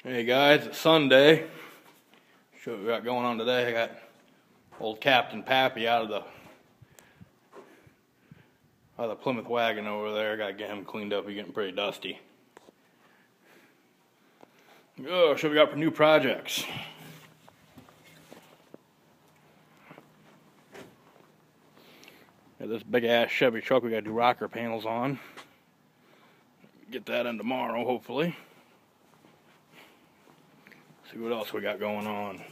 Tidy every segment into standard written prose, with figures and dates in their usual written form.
Hey guys, it's Sunday. Show what we got going on today. I got old Captain Pappy out of the Plymouth wagon over there. I gotta get him cleaned up. He's getting pretty dusty. Oh, what we got for new projects? Got this big ass Chevy truck we gotta do rocker panels on. Get that in tomorrow, hopefully. See what else we got going on.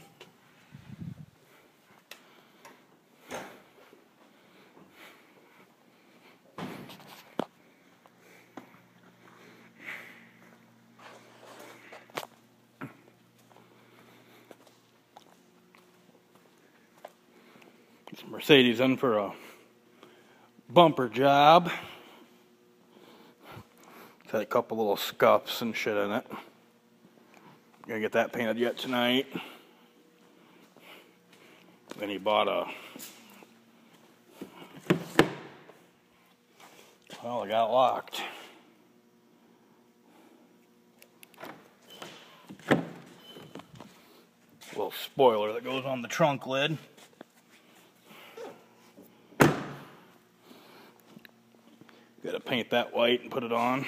Get some Mercedes in for a bumper job. It's had a couple little scuffs and shit in it. Gonna get that painted yet tonight. Then he bought well, I got locked. Little spoiler that goes on the trunk lid. Gotta paint that white and put it on.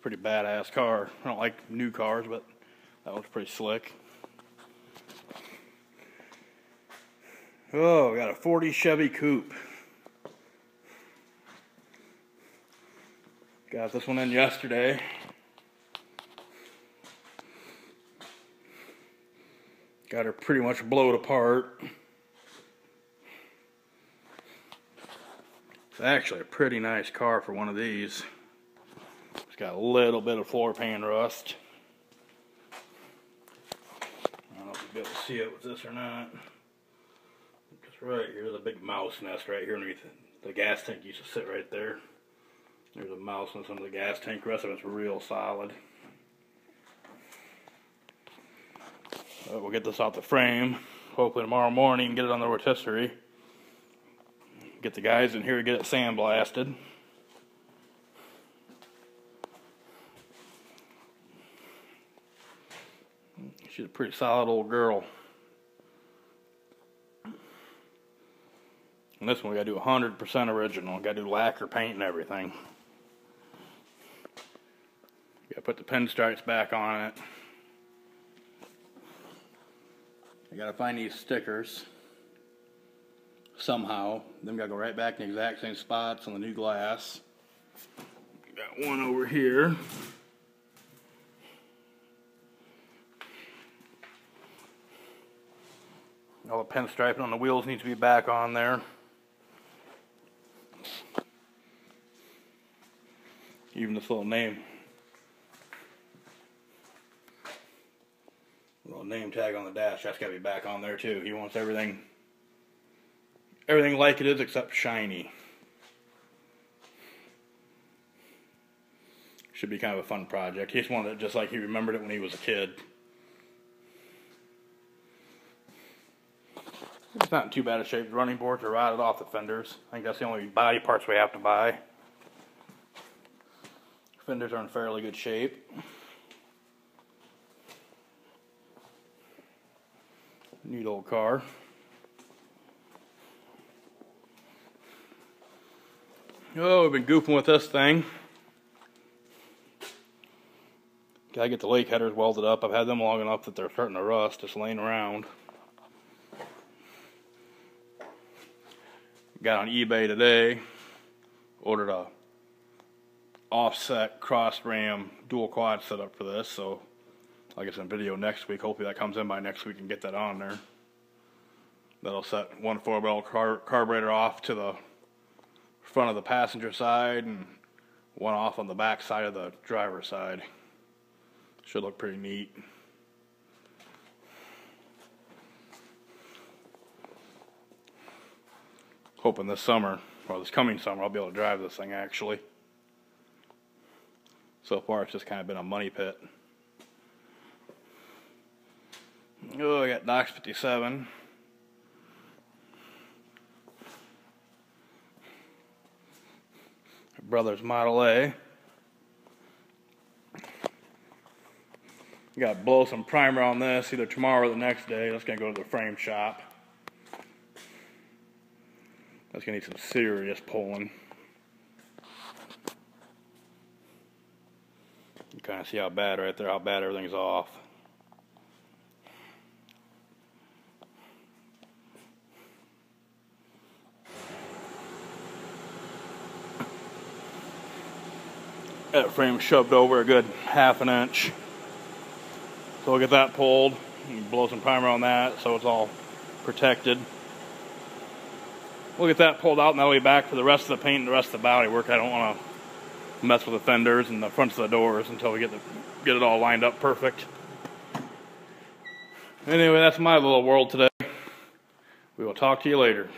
Pretty badass car. I don't like new cars, but that one's pretty slick. Oh, we got a 40 Chevy coupe. Got this one in yesterday. Got her pretty much blowed apart. It's actually a pretty nice car for one of these. It's got a little bit of floor pan rust. I don't know if you'll be able to see it with this or not. Just right here, there's a big mouse nest right here underneath it. The gas tank used to sit right there. There's a mouse nest under the gas tank. The rest of it's real solid. We'll get this off the frame. Hopefully tomorrow morning and get it on the rotisserie. Get the guys in here to get it sandblasted. She's a pretty solid old girl. And this one we gotta do 100% original. Gotta do lacquer paint and everything. Gotta put the pinstripes back on it. I gotta find these stickers somehow. Then gotta go right back in the exact same spots on the new glass. Got one over here. All the pinstriping on the wheels needs to be back on there. Even this little name tag on the dash, that's got to be back on there too. He wants everything like it is except shiny. Should be kind of a fun project. He just wanted it just like he remembered it when he was a kid. It's not in too bad a shape. The running boards are rotted off the fenders. I think that's the only body parts we have to buy. Fenders are in fairly good shape. Neat old car. Oh, we've been goofing with this thing. Gotta get the lake headers welded up. I've had them long enough that they're starting to rust, just laying around. Got on eBay today, ordered a offset cross ram dual quad setup for this, so I'll get some video next week. Hopefully that comes in by next week and get that on there. That'll set one 4-barrel carburetor off to the front of the passenger side and one off on the back side of the driver's side. Should look pretty neat. Hoping this summer, or this coming summer, I'll be able to drive this thing actually. So far it's just kind of been a money pit. Oh, I got Knox 57. brother's Model A. Got to blow some primer on this either tomorrow or the next day. That's going to go to the frame shop. That's going to need some serious pulling. You kind of see how bad right there, how bad everything's off. That frame shoved over a good ½ an inch. So we'll get that pulled and blow some primer on that so it's all protected. We'll get that pulled out and that'll be back for the rest of the paint and the rest of the body work. I don't want to mess with the fenders and the fronts of the doors until we get it all lined up perfect. Anyway, that's my little world today. We will talk to you later.